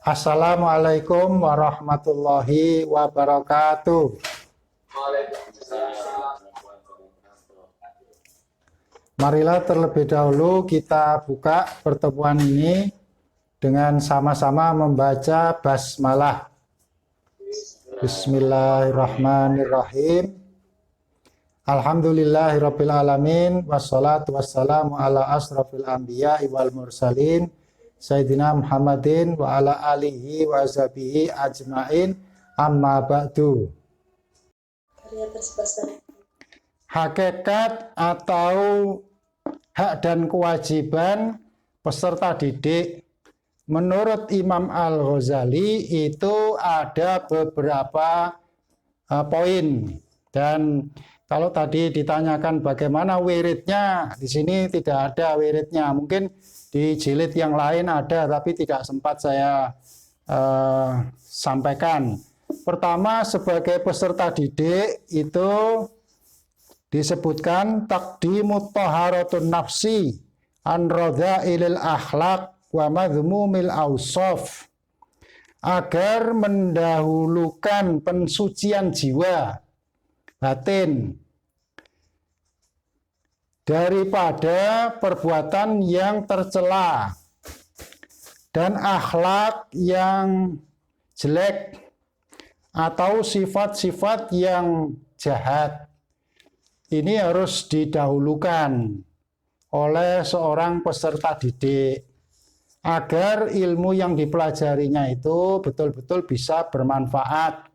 Assalamualaikum warahmatullahi wabarakatuh. Marilah terlebih dahulu kita buka pertemuan ini dengan sama-sama membaca basmalah. Bismillahirrahmanirrahim. Alhamdulillahirabbil alamin wassalatu wassalamu ala asrofil anbiya'i wal mursalin Sayyidina Muhammadin wa ala alihi wa ashabihi ajmain, amma ba'du. Hakikat atau hak dan kewajiban peserta didik menurut Imam Al-Ghazali itu ada beberapa poin. Dan kalau tadi ditanyakan bagaimana wiridnya, di sini tidak ada wiridnya. Mungkin di jilid yang lain ada, tapi tidak sempat saya sampaikan. Pertama, sebagai peserta didik itu disebutkan taqdimut taharatun nafsi an radha'ilil akhlaq wa madhmumil awsaf, agar mendahulukan pensucian jiwa batin daripada perbuatan yang tercela dan akhlak yang jelek atau sifat-sifat yang jahat. Ini harus didahulukan oleh seorang peserta didik agar ilmu yang dipelajarinya itu betul-betul bisa bermanfaat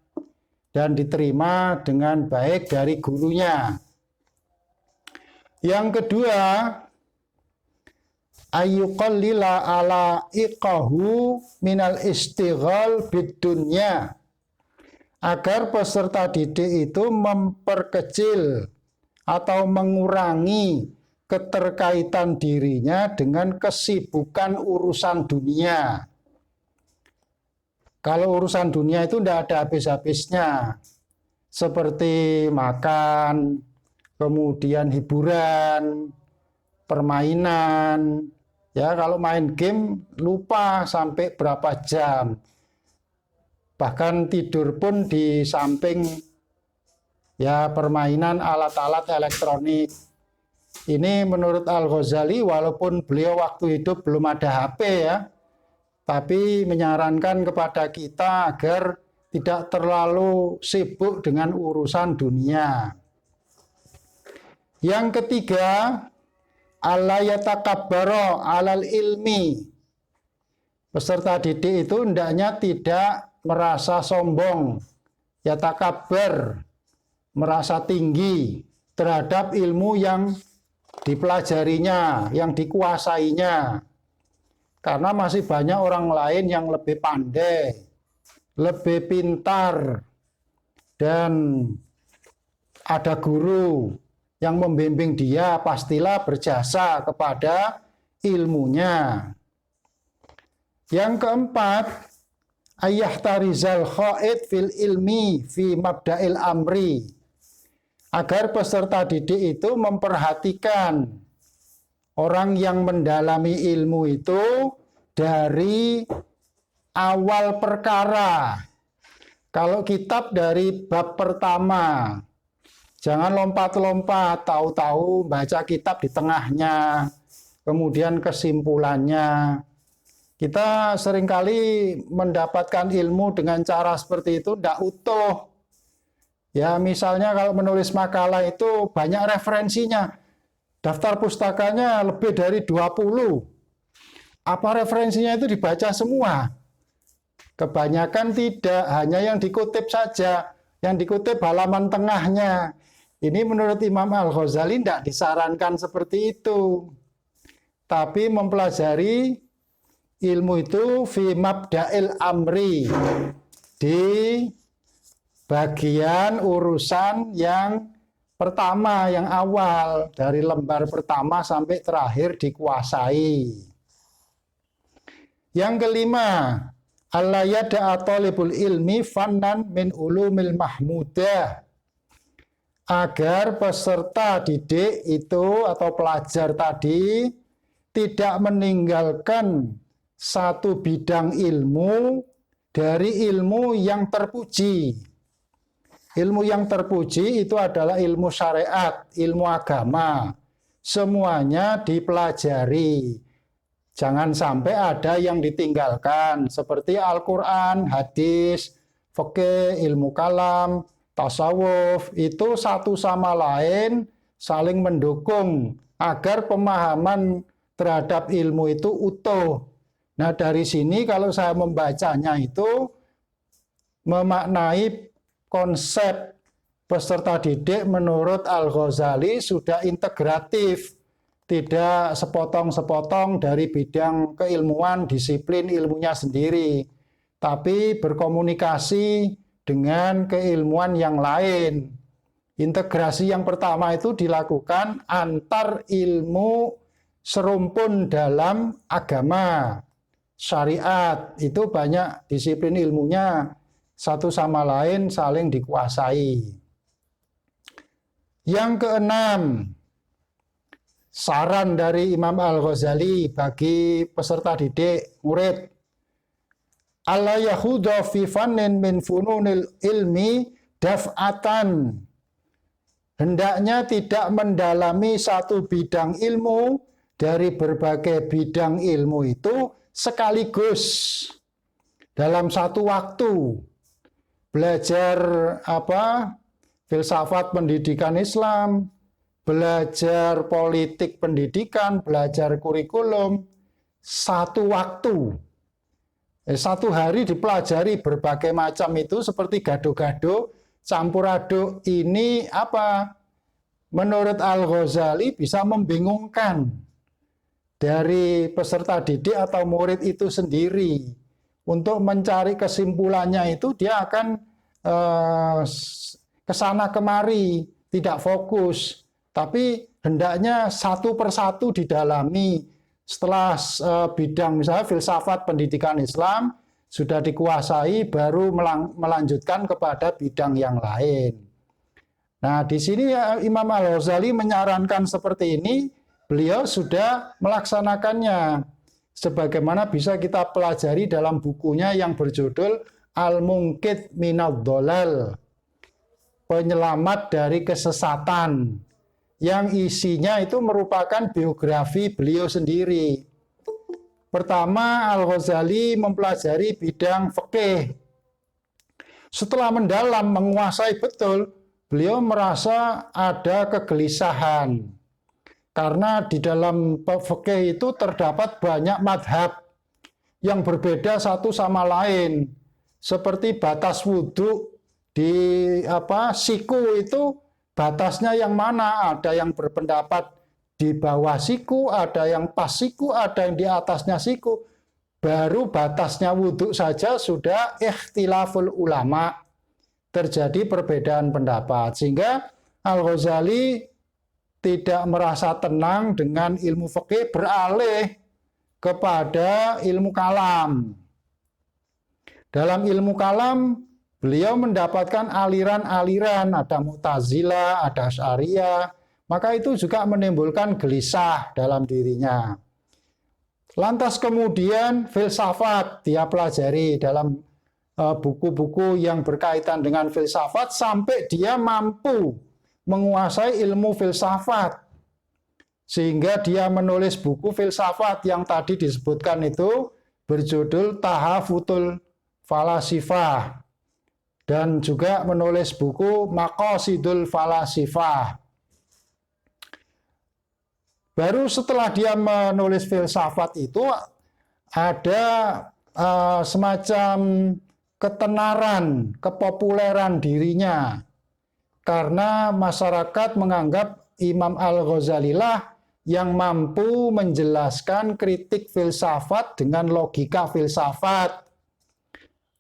dan diterima dengan baik dari gurunya. Yang kedua, ayyuqallila ala iqahu minal istighal bidunya, agar peserta didik itu memperkecil atau mengurangi keterkaitan dirinya dengan kesibukan urusan dunia. Kalau urusan dunia itu tidak ada habis-habisnya, seperti makan, kemudian hiburan, permainan. Ya, kalau main game lupa sampai berapa jam. Bahkan tidur pun di samping ya permainan alat-alat elektronik. Ini menurut Al-Ghazali, walaupun beliau waktu hidup belum ada HP ya, tapi menyarankan kepada kita agar tidak terlalu sibuk dengan urusan dunia. Yang ketiga, alla yatakabbara alal ilmi. Peserta didik itu hendaknya tidak merasa sombong, yatakabbar, merasa tinggi terhadap ilmu yang dipelajarinya, yang dikuasainya. Karena masih banyak orang lain yang lebih pandai, lebih pintar, dan ada guru yang membimbing dia, pastilah berjasa kepada ilmunya. Yang keempat, ayyahtarizal khaid fil ilmi fi mabda'il amri, agar peserta didik itu memperhatikan orang yang mendalami ilmu itu dari awal perkara. Kalau kitab dari bab pertama, jangan lompat-lompat, tahu-tahu baca kitab di tengahnya, kemudian kesimpulannya. Kita seringkali mendapatkan ilmu dengan cara seperti itu tidak utuh. Ya, misalnya kalau menulis makalah itu banyak referensinya. Daftar pustakanya lebih dari 20. Apa referensinya itu dibaca semua? Kebanyakan tidak, hanya yang dikutip saja. Yang dikutip halaman tengahnya. Ini menurut Imam Al-Ghazali tidak disarankan seperti itu. Tapi mempelajari ilmu itu fi mabda'il amri, di bagian urusan yang pertama, yang awal, dari lembar pertama sampai terakhir dikuasai. Yang kelima, alla yada'a talibul ilmi fannan min ulumil mahmudah, agar peserta didik itu atau pelajar tadi tidak meninggalkan satu bidang ilmu dari ilmu yang terpuji. Ilmu yang terpuji itu adalah ilmu syariat, ilmu agama. Semuanya dipelajari. Jangan sampai ada yang ditinggalkan seperti Al-Quran, hadis, fikih, ilmu kalam, tasawuf. Itu satu sama lain saling mendukung agar pemahaman terhadap ilmu itu utuh. Nah, dari sini kalau saya membacanya itu memaknai konsep peserta didik menurut Al-Ghazali sudah integratif. Tidak sepotong-sepotong dari bidang keilmuan, disiplin ilmunya sendiri, tapi berkomunikasi dengan keilmuan yang lain. Integrasi yang pertama itu dilakukan antar ilmu serumpun dalam agama. Syariat itu banyak disiplin ilmunya, satu sama lain saling dikuasai. Yang keenam, saran dari Imam Al-Ghazali bagi peserta didik, murid. Alla yahuda fi fannin min fununil ilmi daf'atan. Hendaknya tidak mendalami satu bidang ilmu dari berbagai bidang ilmu itu sekaligus dalam satu waktu. Belajar filsafat pendidikan Islam, belajar politik pendidikan, belajar kurikulum, satu waktu. Satu hari dipelajari berbagai macam itu seperti gado-gado, campur aduk. Ini menurut Al-Ghazali bisa membingungkan dari peserta didik atau murid itu sendiri. Untuk mencari kesimpulannya itu dia akan kesana kemari, tidak fokus. Tapi hendaknya satu persatu didalami. Setelah bidang misalnya filsafat pendidikan Islam sudah dikuasai, baru melanjutkan kepada bidang yang lain. Nah, di sini Imam Al-Ghazali menyarankan seperti ini, beliau sudah melaksanakannya. Sebagaimana bisa kita pelajari dalam bukunya yang berjudul Al-Munqidh Minadh Dhalal, penyelamat dari kesesatan, yang isinya itu merupakan biografi beliau sendiri. Pertama, Al-Ghazali mempelajari bidang fikih. Setelah mendalam, menguasai betul, beliau merasa ada kegelisahan. Karena di dalam fikih itu terdapat banyak madhab yang berbeda satu sama lain. Seperti batas wudhu di siku itu, batasnya yang mana? Ada yang berpendapat di bawah siku, ada yang pas siku, ada yang di atasnya siku. Baru batasnya wudhu saja sudah ikhtilaful ulama. Terjadi perbedaan pendapat. Sehingga Al-Ghazali tidak merasa tenang dengan ilmu fikih, beralih kepada ilmu kalam. Dalam ilmu kalam, beliau mendapatkan aliran-aliran, ada Mu'tazilah, ada Asy'ariyah, maka itu juga menimbulkan gelisah dalam dirinya. Lantas kemudian filsafat dia pelajari dalam buku-buku yang berkaitan dengan filsafat sampai dia mampu menguasai ilmu filsafat. Sehingga dia menulis buku filsafat yang tadi disebutkan itu berjudul Tahafutul Falasifah. Dan juga menulis buku Maqasidul Falasifah. Baru setelah dia menulis filsafat itu ada semacam ketenaran, kepopuleran dirinya. Karena masyarakat menganggap Imam Al-Ghazali lah yang mampu menjelaskan kritik filsafat dengan logika filsafat.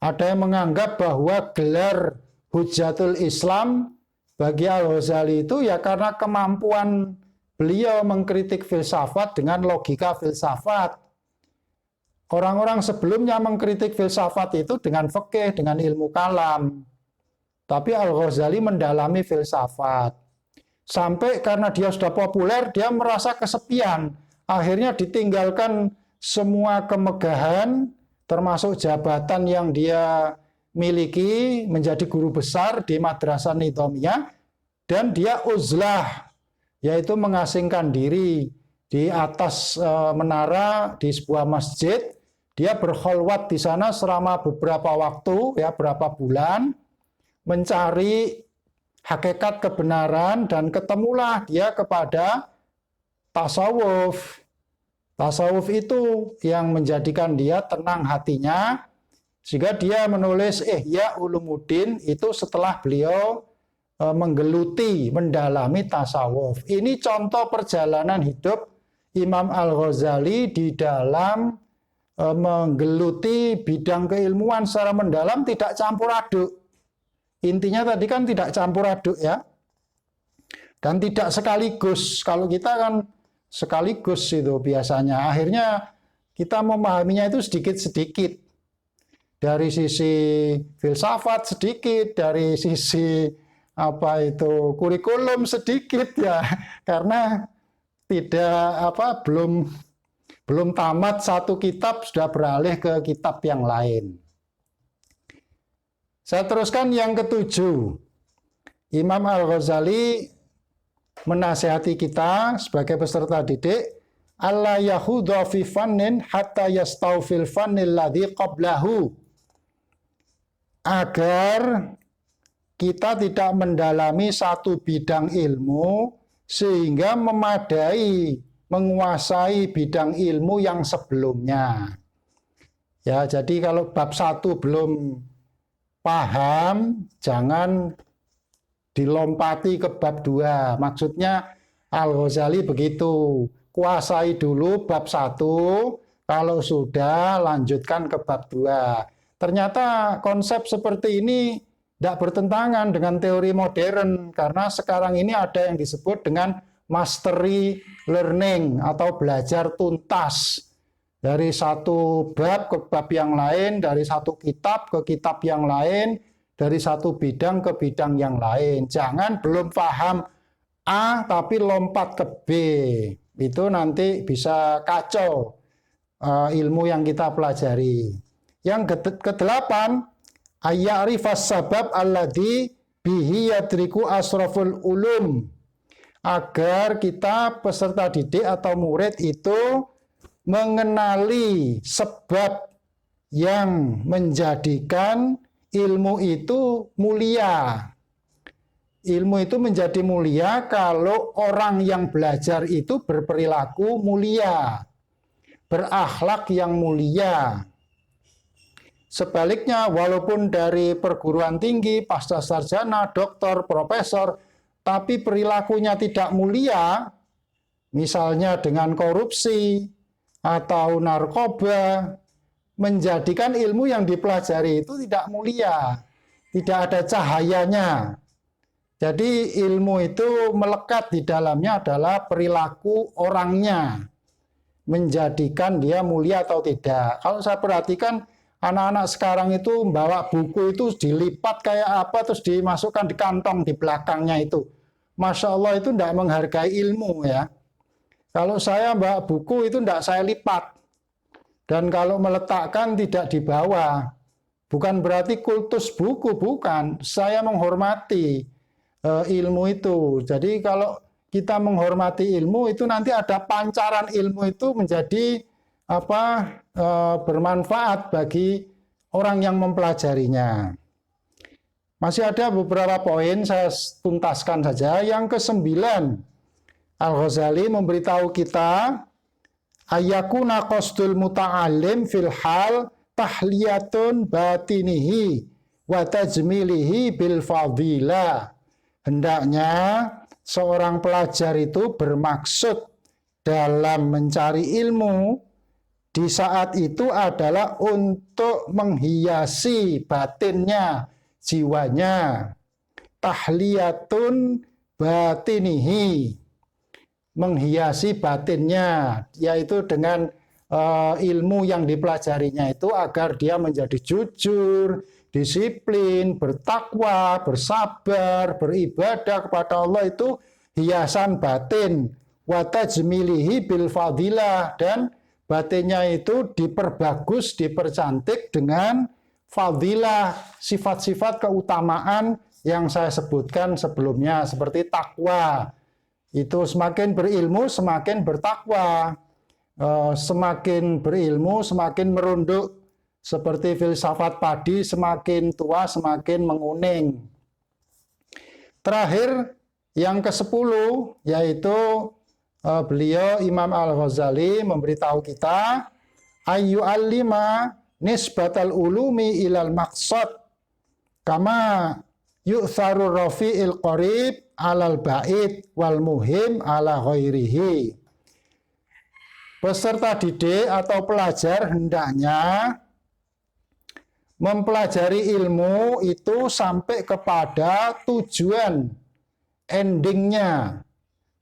Ada yang menganggap bahwa gelar Hujjatul Islam bagi Al-Ghazali itu ya karena kemampuan beliau mengkritik filsafat dengan logika filsafat. Orang-orang sebelumnya mengkritik filsafat itu dengan fikih, dengan ilmu kalam. Tapi Al-Ghazali mendalami filsafat. Sampai karena dia sudah populer, dia merasa kesepian. Akhirnya ditinggalkan semua kemegahan termasuk jabatan yang dia miliki, menjadi guru besar di Madrasah Nidhamiyah, dan dia uzlah, yaitu mengasingkan diri di atas menara di sebuah masjid. Dia berkholwat di sana selama beberapa waktu, ya berapa bulan, mencari hakikat kebenaran, dan ketemulah dia kepada tasawuf. Tasawuf itu yang menjadikan dia tenang hatinya, sehingga dia menulis Ihya Ulumuddin itu setelah beliau menggeluti, mendalami tasawuf. Ini contoh perjalanan hidup Imam Al-Ghazali di dalam menggeluti bidang keilmuan secara mendalam, tidak campur aduk. Intinya tadi kan tidak campur aduk ya. Dan tidak sekaligus. Kalau kita kan sekaligus itu biasanya. Akhirnya kita memahaminya itu sedikit-sedikit. Dari sisi filsafat sedikit, dari sisi kurikulum sedikit ya. Karena belum tamat satu kitab sudah beralih ke kitab yang lain. Saya teruskan yang ketujuh. Imam Al-Ghazali menasihati kita sebagai peserta didik, alla yahudha fi fannin hatta yastawfil fannil ladzi qablahu. Agar kita tidak mendalami satu bidang ilmu sehingga menguasai bidang ilmu yang sebelumnya. Ya, jadi kalau bab 1 belum paham, jangan dilompati ke bab 2. Maksudnya Al-Ghazali begitu, kuasai dulu bab 1, kalau sudah lanjutkan ke bab 2. Ternyata konsep seperti ini tidak bertentangan dengan teori modern, karena sekarang ini ada yang disebut dengan mastery learning atau belajar tuntas. Dari satu bab ke bab yang lain, dari satu kitab ke kitab yang lain, dari satu bidang ke bidang yang lain. Jangan belum paham A tapi lompat ke B. Itu nanti bisa kacau ilmu yang kita pelajari. Yang kedelapan, ayya'rifas sabab alladhi bihi yadriku asraful ulum. Agar kita peserta didik atau murid itu mengenali sebab yang menjadikan ilmu itu mulia. Ilmu itu menjadi mulia kalau orang yang belajar itu berperilaku mulia, berakhlak yang mulia. Sebaliknya, walaupun dari perguruan tinggi, pasca sarjana, doktor, profesor, tapi perilakunya tidak mulia, misalnya dengan korupsi atau narkoba, menjadikan ilmu yang dipelajari itu tidak mulia, tidak ada cahayanya. Jadi ilmu itu melekat di dalamnya adalah perilaku orangnya, menjadikan dia mulia atau tidak. Kalau saya perhatikan, anak-anak sekarang itu membawa buku itu dilipat kayak apa, terus dimasukkan di kantong di belakangnya itu. Masya Allah, itu tidak menghargai ilmu ya. Kalau saya bawa buku itu tidak saya lipat. Dan kalau meletakkan tidak dibawa. Bukan berarti kultus buku, bukan. Saya menghormati ilmu itu. Jadi kalau kita menghormati ilmu itu nanti ada pancaran ilmu itu menjadi bermanfaat bagi orang yang mempelajarinya. Masih ada beberapa poin, saya tuntaskan saja. Yang ke-9, Al-Ghazali memberitahu kita, ayyakuna qasdul muta'alim fil hal tahliyatun batinihi wa tajmilihi bil fadilah. Hendaknya seorang pelajar itu bermaksud dalam mencari ilmu di saat itu adalah untuk menghiasi batinnya, jiwanya. Tahliyatun batinihi, menghiasi batinnya, yaitu dengan ilmu yang dipelajarinya itu agar dia menjadi jujur, disiplin, bertakwa, bersabar, beribadah kepada Allah, itu hiasan batin. Wa tajmilihi bil fadilah, dan batinnya itu diperbagus, dipercantik dengan fadilah, sifat-sifat keutamaan yang saya sebutkan sebelumnya, seperti takwa. Itu semakin berilmu, semakin bertakwa. Semakin berilmu, semakin merunduk. Seperti filsafat padi, semakin tua, semakin menguning. Terakhir, yang ke-10, yaitu beliau Imam Al-Ghazali memberitahu kita, ayu alima nisbatal ulumi ilal maqsad, kama yu'tharu rafi'il qarib alal ba'id wal muhim ala ghairihi. Peserta didik atau pelajar hendaknya mempelajari ilmu itu sampai kepada tujuan endingnya.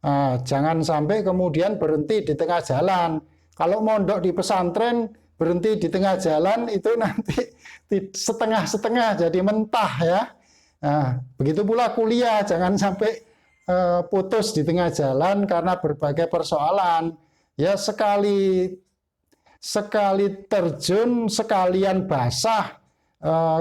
Nah, jangan sampai kemudian berhenti di tengah jalan. Kalau mondok di pesantren berhenti di tengah jalan itu nanti setengah-setengah jadi mentah ya. Nah, begitu pula kuliah, jangan sampai putus di tengah jalan karena berbagai persoalan. Ya sekali terjun sekalian basah.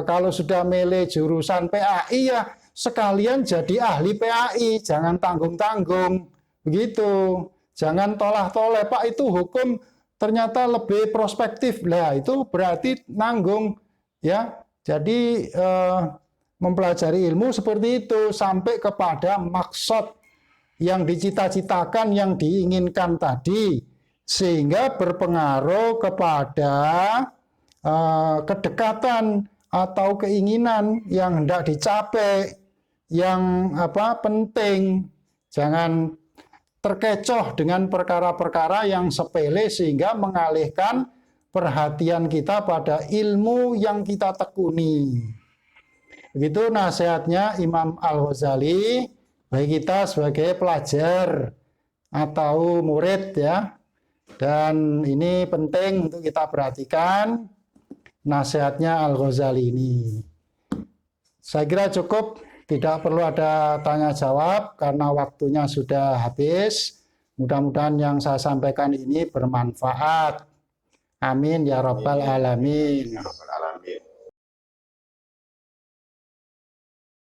Kalau sudah milih jurusan PAI ya sekalian jadi ahli PAI, jangan tanggung-tanggung begitu, jangan tolah-toleh, Pak itu hukum ternyata lebih prospektif lah, itu berarti nanggung ya. Jadi mempelajari ilmu seperti itu sampai kepada maksud yang dicita-citakan, yang diinginkan tadi, sehingga berpengaruh kepada kedekatan atau keinginan yang hendak dicapai, yang penting. Jangan terkecoh dengan perkara-perkara yang sepele sehingga mengalihkan perhatian kita pada ilmu yang kita tekuni. Begitu nasihatnya Imam Al-Ghazali bagi kita sebagai pelajar atau murid ya. Dan ini penting untuk kita perhatikan nasihatnya Al-Ghazali ini. Saya kira cukup, tidak perlu ada tanya jawab karena waktunya sudah habis. Mudah-mudahan yang saya sampaikan ini bermanfaat. Amin ya rabbal alamin.